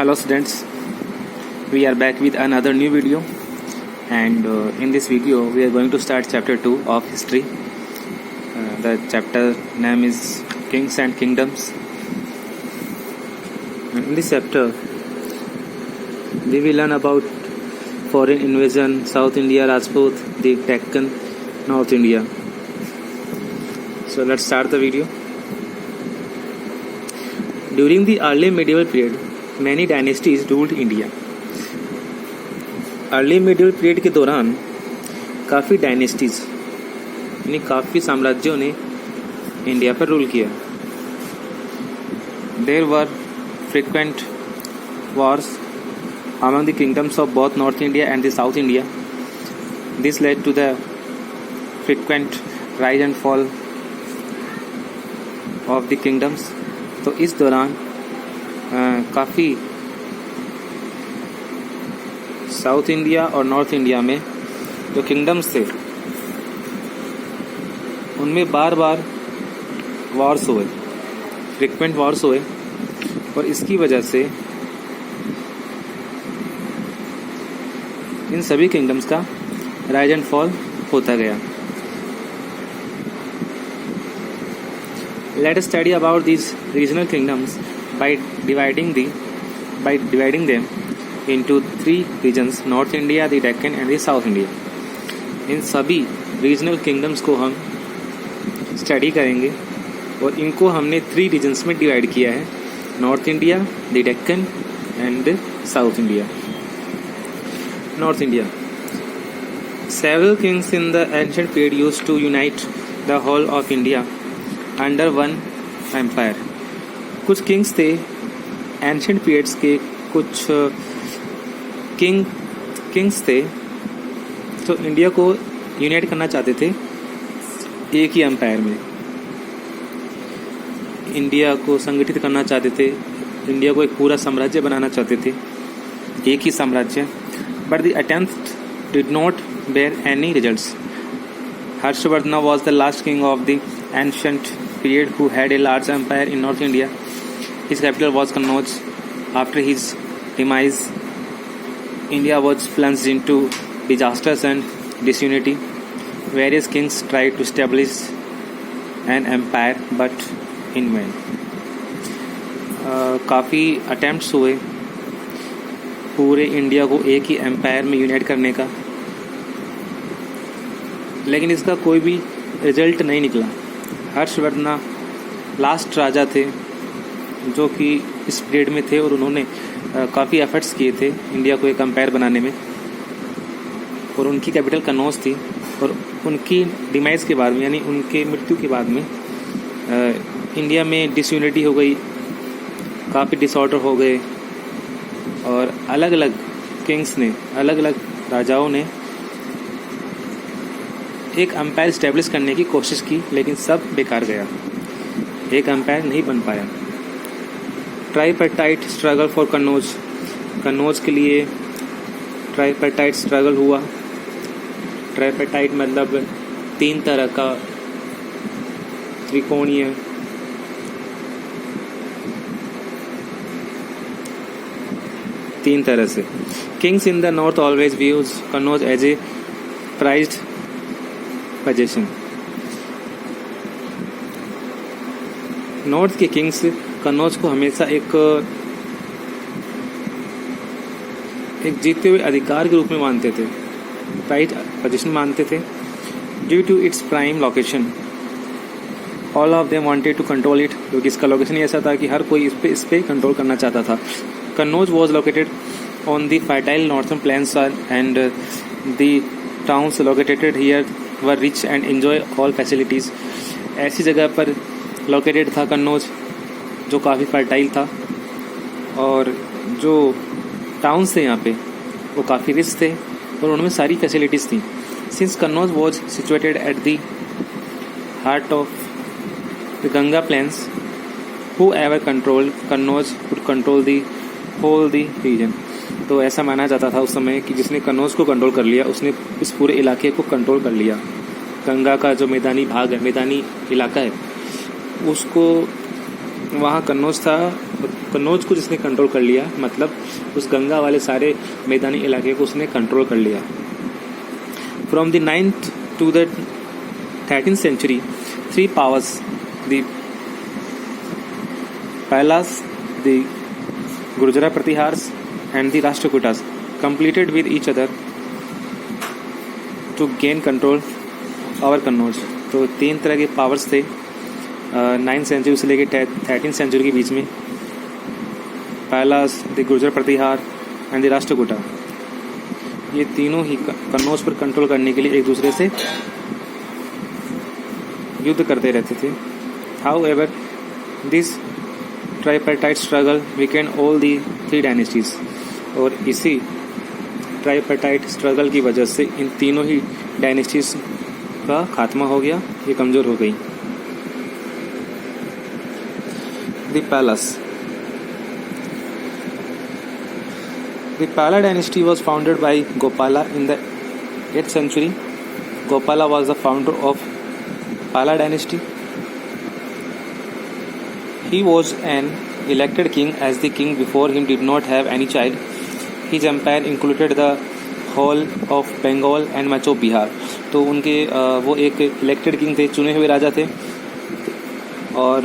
Hello students, we are back with another new video, and in this video we are going to start chapter 2 of history. The chapter name is Kings and Kingdoms. In this chapter we will learn about foreign invasion, South India, Rajput, the Deccan, North India. So let's start the video. During the early medieval period, many dynasties ruled India. Early medieval period के दौरान काफ़ी dynasties यानी काफ़ी साम्राज्यों ने India पर rule किया. There were frequent wars among the kingdoms of both North India and the South India. This led to the frequent rise and fall of the kingdoms. तो इस दौरान काफ़ी साउथ इंडिया और नॉर्थ इंडिया में जो kingdoms थे उनमें बार बार Wars हुए, फ्रीक्वेंट वॉर्स हुए, और इसकी वजह से इन सभी किंगडम्स का राइज एंड फॉल होता गया. Let us study about these regional kingdoms by dividing them into three regions: North India, the Deccan and the South India. इन सभी रीजनल किंगडम्स को हम स्टडी करेंगे और इनको हमने 3 रीजन्स में डिवाइड किया है: north India, the Deccan and south India. North India. Several kings in the ancient period used to unite the whole of India under one empire. कुछ किंग्स थे एंशिएंट पीरियड्स के, कुछ किंग्स थे तो इंडिया को यूनाइट करना चाहते थे एक ही एम्पायर में. इंडिया को संगठित करना चाहते थे, इंडिया को एक पूरा साम्राज्य बनाना चाहते थे, एक ही साम्राज्य. But the attempt did not bear any results. Harshvardhan was the last king of the ancient period who had a large empire in North India. His capital was Kannauj. After his demise, India was plunged into disasters and disunity. Various kings tried to establish an empire, but in vain. काफ़ी attempts हुए पूरे India को एक ही empire में unite करने का, लेकिन इसका कोई भी रिजल्ट नहीं निकला. हर्षवर्धन लास्ट राजा थे जो कि इस पीरियड में थे और उन्होंने काफ़ी एफर्ट्स किए थे इंडिया को एक एम्पायर बनाने में, और उनकी कैपिटल कन्नौज थी. और उनकी डिमाइज के बाद में यानी उनके मृत्यु के बाद में इंडिया में डिसयूनिटी हो गई, काफ़ी डिसऑर्डर हो गए, और अलग अलग किंग्स ने, अलग अलग राजाओं ने एक एम्पायर इस्टेब्लिश करने की कोशिश की, लेकिन सब बेकार गया, एक एम्पायर नहीं बन पाया. ट्राईपेटाइट स्ट्रगल फॉर कन्नौज. कन्नौज के लिए ट्राईपेटाइट स्ट्रगल हुआ. ट्राईपेटाइट मतलब 3 तरह का त्रिकोणीय तीन तरह से. Kings in the north always views Kannauj as a prized position. North के किंग्स कन्नौज को हमेशा एक जीते हुए अधिकार के रूप में मानते थे, प्राइज्ड पोजीशन मानते थे. Due to its prime location all of them wanted to control it, क्योंकि इसका लोकेशन ही ऐसा था कि हर कोई इस पे कंट्रोल करना चाहता था. Kannauj was located on the fertile northern plains and the towns located here were rich and enjoy all facilities. ऐसी जगह पर लोकेटेड था कन्नौज जो काफ़ी फर्टाइल था, और जो टाउन्स थे यहाँ पे वो काफ़ी रिच थे और उनमें सारी फैसिलिटीज़ थी. Since Kannauj was situated at the heart of the Ganga plains, whoever control Kannauj could control the whole the region. तो ऐसा माना जाता था उस समय कि जिसने कन्नौज को कंट्रोल कर लिया उसने इस पूरे इलाके को कंट्रोल कर लिया. गंगा का जो मैदानी भाग है, मैदानी इलाका है, उसको वहाँ कन्नौज था, कन्नौज को जिसने कंट्रोल कर लिया, मतलब उस गंगा वाले सारे मैदानी इलाके को उसने कंट्रोल कर लिया। From the 9th to the 13th century, 3 powers, the Palas, the Gurjara Pratihars and the Rashtrakutas, completed with each other to gain control over Kannauj। तो 3 तरह के पावर्स थे 9th सेंचुरी से लेके 13th सेंचुरी के बीच में, Palas, the Gurjara Pratihara and the Rashtrakuta. ये तीनों ही कन्नौज पर कंट्रोल करने के लिए एक दूसरे से युद्ध करते रहते थे। How ever this tripartite struggle weekend all the 3 dynasties, और इसी ट्राइपार्टाइट स्ट्रगल की वजह से इन तीनों ही डायनेस्टीज का खात्मा हो गया, ये कमज़ोर हो गई। The palace, the Pala dynasty was founded by Gopala in the 8th century. Gopala was the founder of Pala dynasty. He was an elected king, as the king before him did not have any child. His empire included the whole of Bengal and much of Bihar. तो उनके वो एक elected king थे, चुने हुए राजा थे, और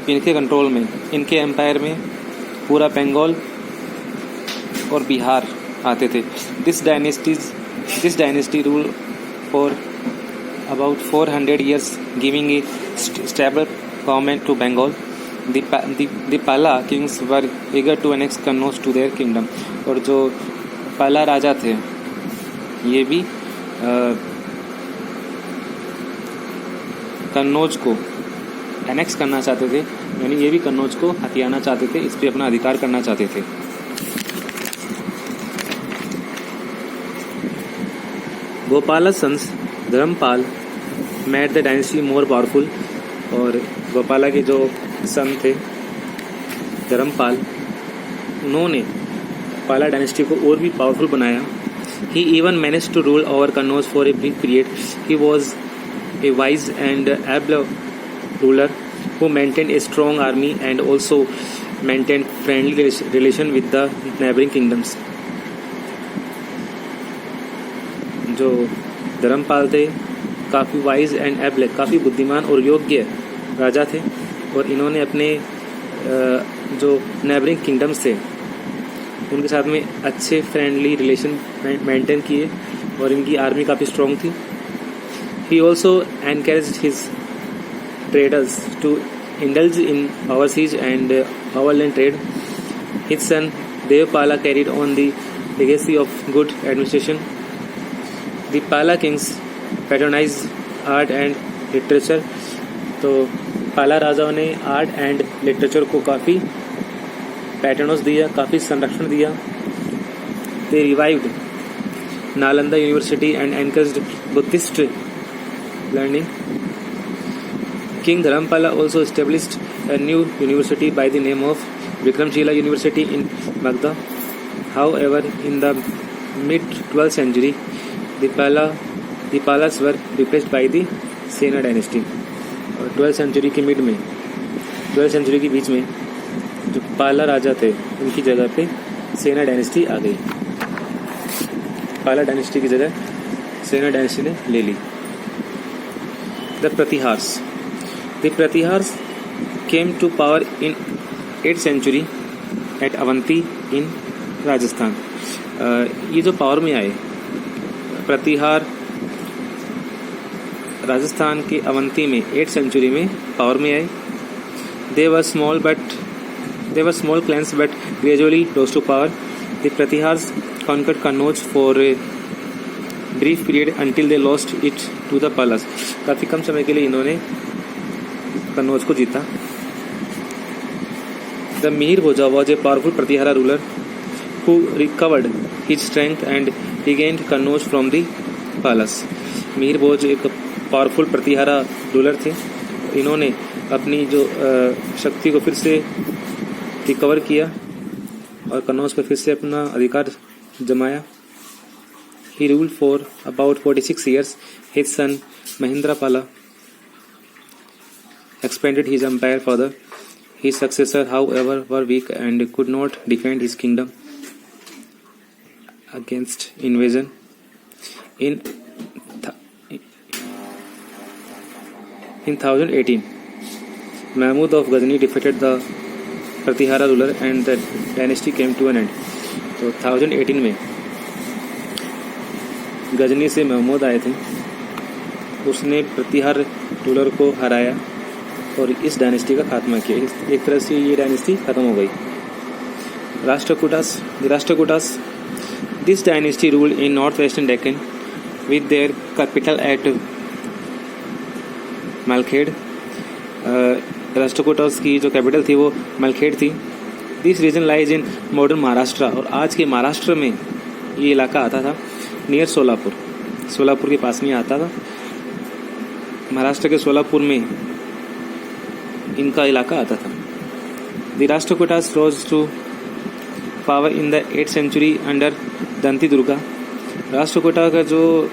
इनके कंट्रोल में, इनके एम्पायर में पूरा बंगाल और बिहार आते थे। This dynasty rule for about 400 years, giving a stable government to Bengal. The Pala kings were eager to annex Kannauj to their kingdom. और जो पाला राजा थे ये भी कन्नौज को एनेक्स करना चाहते थे, यानी ये भी कन्नौज को हथियाना चाहते थे, इस पर अपना अधिकार करना चाहते थे। Gopala sons Dharmapala made the dynasty more powerful. और गोपाला के जो सन थे धर्मपाल, उन्होंने पाला डायनेस्टी को और भी पावरफुल बनाया। He even manage to rule over Kannauj for a brief period. He was a wise and able ruler who maintained a strong army and also maintained friendly relation with the neighboring kingdoms। जो धर्मपाल थे काफ़ी wise and able, काफ़ी बुद्धिमान और योग्य राजा थे, और इन्होंने अपने जो नेबरिंग किंगडम्स थे उनके साथ में अच्छे फ्रेंडली रिलेशन मेंटेन किए, और इनकी आर्मी काफ़ी स्ट्रॉन्ग थी। He also encouraged his traders to indulge in overseas and overland trade. His son Devpala carried on the legacy of good administration. The Pala kings patronized art and literature. तो पाला राजाओं ने art and literature को काफ़ी पैटर्नोस दिया, काफ़ी संरक्षण दिया। They revived Nalanda University and encouraged Buddhist learning. King Dharampala also established a new university by the name of Vikramshila University in Magda. However, in the mid-12th century, the Palas were replaced by the Sena dynasty. और 12th century के mid में, 12th century के बीच में जो पाला राजा थे उनकी जगह पे सेना डायनेस्टी आ गई। पाला डायनेस्टी की जगह सेना डायनेस्टी ने ले ली। The Pratihars came to power in 8th century at Avanti in Rajasthan। ये जो पावर में आए प्रतिहार, राजस्थान के अवंती में 8th century में पावर में आए। They were small clans but gradually rose to power। The Pratihars conquered Kannauj for a brief period until they lost it to the Palas। काफ़ी कम समय के लिए इन्होंने कन्नौज को जीता। The Mihir Bhoja was a powerful Pratihara ruler who recovered his strength and regained Kannauj from the Palas। Mihir भोज एक powerful Pratihara ruler थे, इन्होंने अपनी जो शक्ति को फिर से रिकवर किया और कन्नौज पर फिर से अपना अधिकार जमाया। He ruled for about 46 years. His son Mahendrapala expanded his empire further. His successor, however, were weak and could not defend his kingdom against invasion. In 1018, Mahmud of Ghazni defeated the Pratihara ruler and the dynasty came to an end. तो 1018 में गजनी से महमूद आए थे, उसने प्रतिहार ruler को हराया और इस डायनेस्टी का खात्मा किया. एक तरह से ये डायनेस्टी खत्म हो गई. Rashtrakutas this dynasty rule in north western Deccan with their capital at Malkhed. Rashtrakutas की जो कैपिटल थी वो मलखेड़ थी. This region lies in modern Maharashtra, और आज के महाराष्ट्र में ये इलाका आता था नियर सोलापुर के पास में आता था. महाराष्ट्र के सोलापुर में इनका इलाका आता था. The Rashtrakutas rose to power in the 8th century under Danti Durga. Rashtrakuta का जो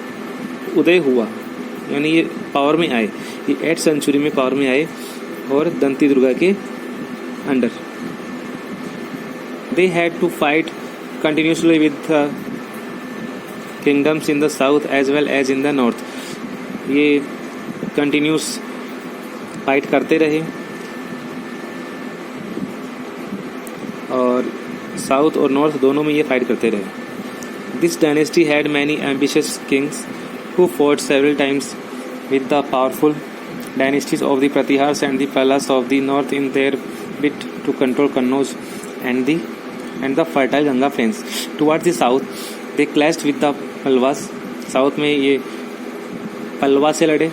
उदय हुआ, यानी ये पावर में आए, ये 8th century में पावर में आए और दंती दुर्गा के under. They had to fight continuously with the kingdoms in the south as well as in the north. ये कंटिन्यूस फाइट करते रहे और साउथ और नॉर्थ दोनों में ये फाइट करते रहे. This dynasty had many ambitious kings who fought several times with the powerful dynasties of the Pratihars and the Pallas of the north in their bid to control Kannauj and the fertile Ganga plains. Towards the south, they clashed with the Palwas. South में ये पल्लवा से लड़े.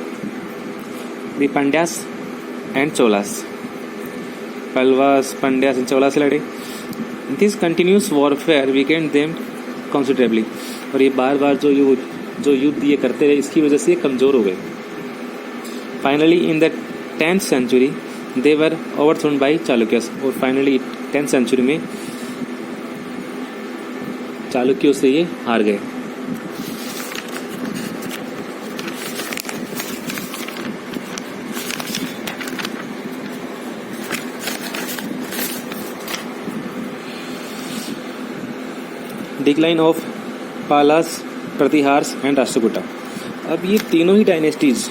The Pandyas and Cholas. पल्वास, पंड्यास and चोला से लड़े. This continuous warfare weakened them considerably. और ये बार बार जो युद्ध ये करते रहे, इसकी वजह से ये कमज़ोर हो गए. Finally, in the 10th century, they were overthrown by Chalukyas. और finally 10th century में चालुक्यों से ये हार गए. Decline of Palas, Pratiharas and Rashtrakuta. अब ये तीनों ही डायनेस्टीज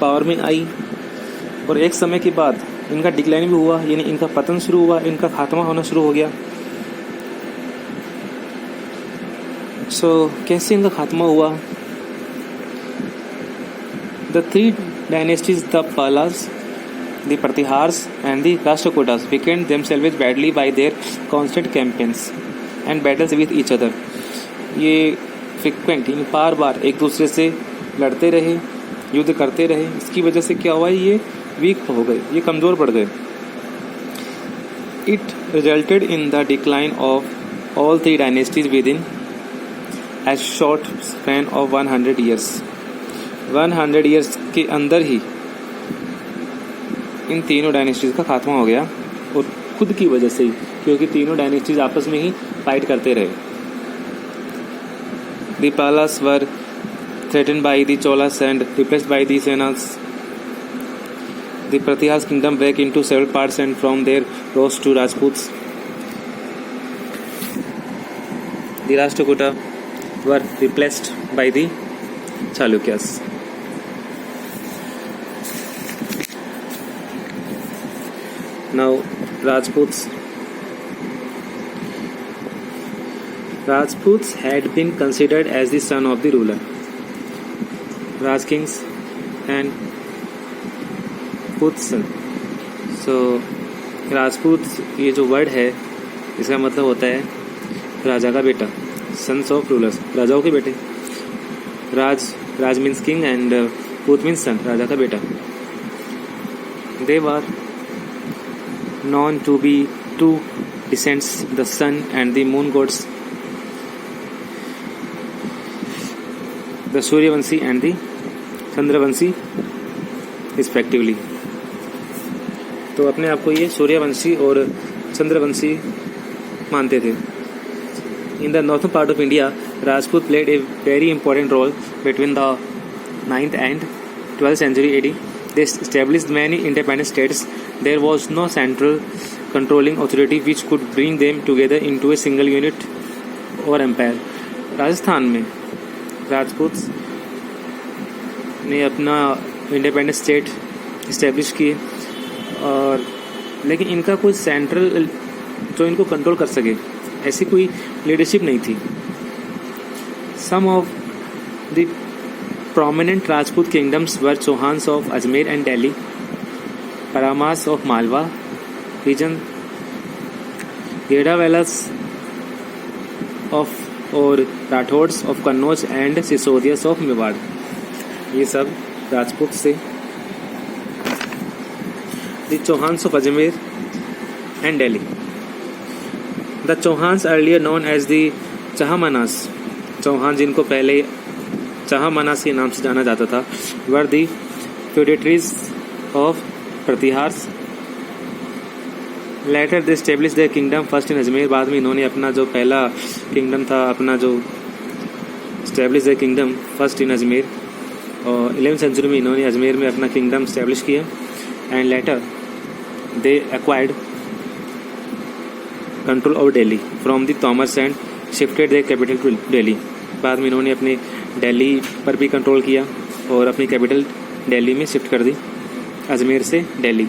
पावर में आई और एक समय के बाद इनका डिक्लाइन भी हुआ, यानी इनका पतन शुरू हुआ, इनका खात्मा होना शुरू हो गया. कैसे इनका खात्मा हुआ? The 3 dynasties, the Palas, the Pratiharas and the Rashtrakutas weakened themselves badly by their constant campaigns and battles with each other. ये फ्रिक्वेंट, बार बार एक दूसरे से लड़ते रहे, युद्ध करते रहे. इसकी वजह से क्या हुआ? ये वीक हो गए, ये कमज़ोर पड़ गए. It resulted in the decline of all 3 dynasties with in a short span of 100 years. 100 years के अंदर ही इन तीनों डायनेस्टीज का खात्मा हो गया, और खुद की वजह से ही, क्योंकि तीनों डायनेस्टीज आपस में ही फाइट करते रहे. The Palas were threatened by the Cholas and replaced by the Senas. The Pratihars kingdom broke into several parts and from there rose to Rajputs. The Rashtrakuta were replaced by the Chalukyas. Now Rajputs had been considered as the son of the ruler. Raj kings and Puts son. So Rajput ये जो word है, इसका मतलब होता है राजा का बेटा. Sons of rulers, राजाओं के बेटे. Raj means king and put means son, राजा का बेटा. They were known to be 2 descents, the sun and the moon gods, the Suryavanshi and the Chandravanshi respectively. तो अपने आप को ये सूर्यवंशी और चंद्रवंशी मानते थे. In the northern part of India, Rajput played a very important role between the 9th and 12th century AD. They established many independent states There was no central controlling authority which could bring them together into a single unit or empire. Rajasthan में राजपूत ने अपना independent state establish किए, और लेकिन इनका कोई central जो इनको कंट्रोल कर सके ऐसी कोई लीडरशिप नहीं थी. Some of the prominent Rajput kingdoms were Chauhans of Ajmer and Delhi, Paramas of Malwa region, Yedawalas of और Rathore of Kannauj and Sisodias of Mewar. ये सब राजपूत से. The Chauhans of Ajmer and Delhi. The Chauhans earlier known as the Chahamanas, Chauhan जिनको पहले चाहमानास के नाम से जाना जाता था, were the feudatories of Pratihara. Later they establish the kingdom first in Ajmer. बाद में इन्होंने अपना जो पहला किंगडम था, अपना जो establish the kingdom first in Ajmer, और 11वीं सेंचुरी में इन्होंने अजमेर में अपना किंगडम स्टेब्लिश किया. And later they acquired control over Delhi from the Tomars and shifted the capital to Delhi. बाद में इन्होंने अपने दिल्ली पर भी कंट्रोल किया और अपनी कैपिटल दिल्ली में शिफ्ट कर दी, अजमेर से Delhi.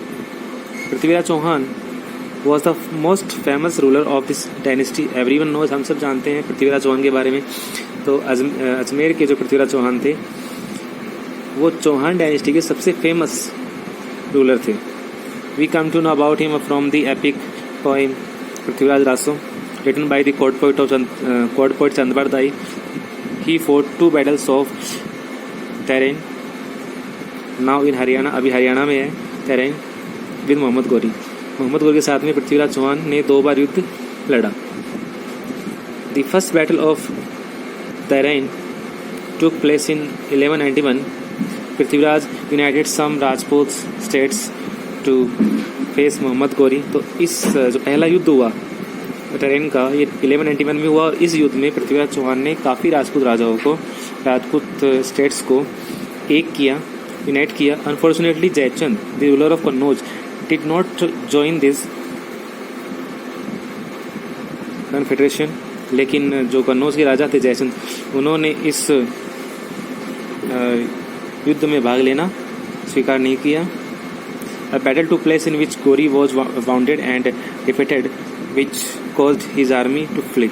Prithviraj Chauhan was the most famous ruler of this dynasty. Everyone knows, हम सब जानते हैं पृथ्वीराज चौहान के बारे में. तो अजमेर के जो पृथ्वीराज चौहान थे वो चौहान डायनेस्टी के सबसे फेमस रूलर थे. We come to know about him from the epic poem Prithviraj Raso written by the court poet Chandbar Dai. He fought 2 battles of Tarain, now in Haryana, अभी हरियाणा में है Tarain, with मोहम्मद गौरी. मोहम्मद गौरी के साथ में पृथ्वीराज चौहान ने 2 बार युद्ध लड़ा. The first battle of Tarain took place in 1191. Prithviraj united some Rajput states to face Mohammad Ghori. तो इस जो पहला युद्ध हुआ टेरेन का, ये 1191 में हुआ, और इस युद्ध में पृथ्वीराज चौहान ने काफ़ी राजपूत राजाओं को, राजपूत स्टेट्स को एक किया, यूनाइट किया. Unfortunately Jaichand the ruler of Kannauj did not join this confederation. लेकिन जो कन्नौज के राजा थे जयचंद, उन्होंने इस युद्ध में भाग लेना स्वीकार नहीं किया. A battle took place in which Gori was wounded and defeated, which caused his army to flee.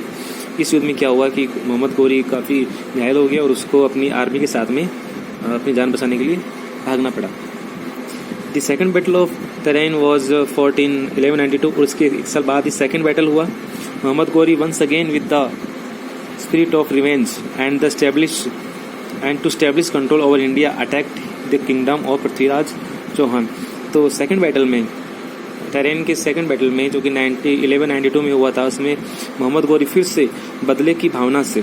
इस युद्ध में क्या हुआ कि मोहम्मद गौरी काफ़ी घायल हो गया और उसको अपनी आर्मी के साथ में अपनी जान बचाने के लिए भागना पड़ा. The second battle of Tarain was fought in 1192, और उसके एक साल बाद इस सेकंड बैटल हुआ. Mohammad Ghori once again with the spirit of revenge and to establish control over India attacked the kingdom of Prithviraj Chauhan. तो सेकंड बैटल में, टेरेन के सेकंड बैटल में जो कि 1192 में हुआ था, उसमें मोहम्मद गौरी फिर से बदले की भावना से,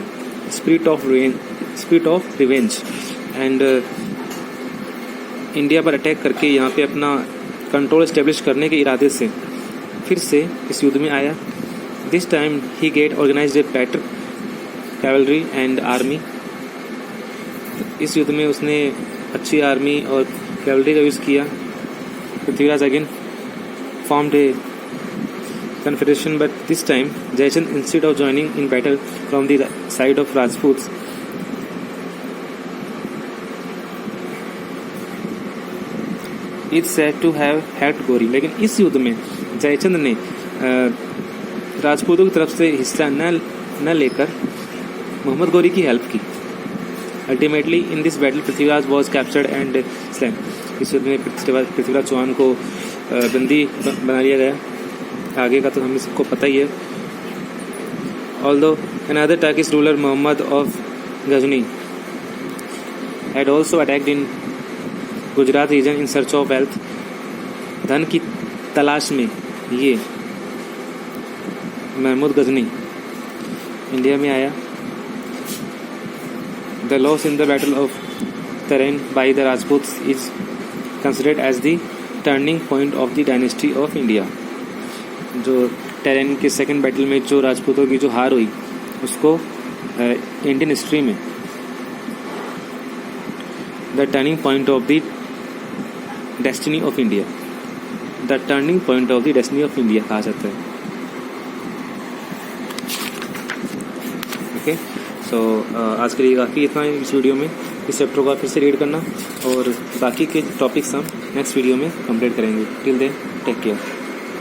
spirit of revenge and India पर अटैक करके यहाँ पे अपना कंट्रोल एस्टेब्लिश करने के इरादे से फिर से इस युद्ध में आया. This time he get organised a better cavalry and army. इस युद्ध में उसने अच्छी आर्मी और कैवलरी का यूज़ किया. Prithviraj again formed a confederation, but this time Jayachand, instead of joining in battle from the side of Rajputs, is said to have helped Gori. लेकिन इस युद्ध में जयचंद ने राजपूतों की तरफ से हिस्सा न लेकर मोहम्मद गौरी की हेल्प की. Ultimately in this battle Prithviraj was captured and slain. इस युद्ध में पृथ्वीराज चौहान को बंदी बना लिया गया. आगे का तो हमें सबको पता ही है. Although another Turkish ruler Mohammad of Ghazni had also attacked in Gujarat region in search of wealth. धन की तलाश में ये महमूद गजनी इंडिया में आया. The loss in the battle of Tarain by the Rajputs is considered as the turning point of the dynasty of India. जो टेरेन के second battle में जो राजपूतों की जो हार हुई उसको इंडियन हिस्ट्री में the turning point of the destiny of India the turning point of the destiny of India कहा जाता है। ओके, सो आज के लिए काफ़ी इतना है इस वीडियो में। इस चैप्टर को आप फिर से रीड करना और बाकी के टॉपिक्स हम नेक्स्ट वीडियो में कंप्लीट करेंगे। Till then take care.